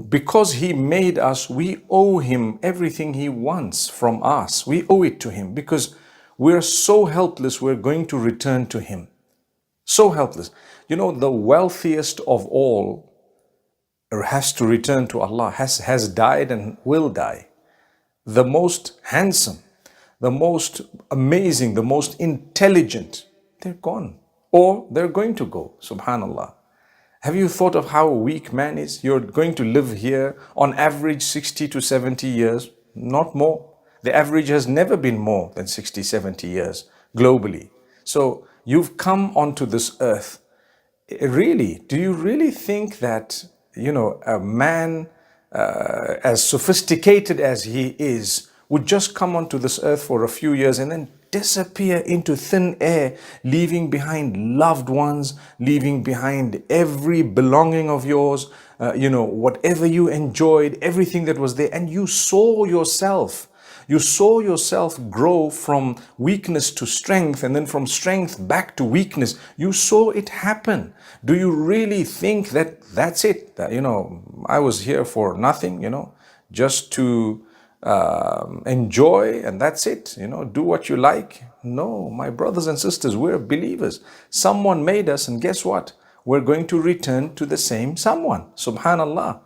Because He made us, we owe Him everything He wants from us. We owe it to Him because we're so helpless, we're going to return to Him. So helpless. You know, the wealthiest of all has to return to Allah, has died and will die. The most handsome, the most amazing, the most intelligent, they're gone. Or they're going to go, subhanallah. Have you thought of how weak man is? You're going to live here on average 60 to 70 years, not more. The average has never been more than 60, 70 years globally. So you've come onto this earth. Really, do you really think that, a man as sophisticated as he is would just come onto this earth for a few years and then disappear into thin air, leaving behind loved ones, leaving behind every belonging of yours, whatever you enjoyed, everything that was there, and you saw yourself grow from weakness to strength, and then from strength back to weakness. You saw it happen. Do you really think that that's it? That, I was here for nothing, just to enjoy, and that's it, do what you like? No, my brothers and sisters, we're believers. Someone made us, and guess what? We're going to return to the same someone. Subhanallah.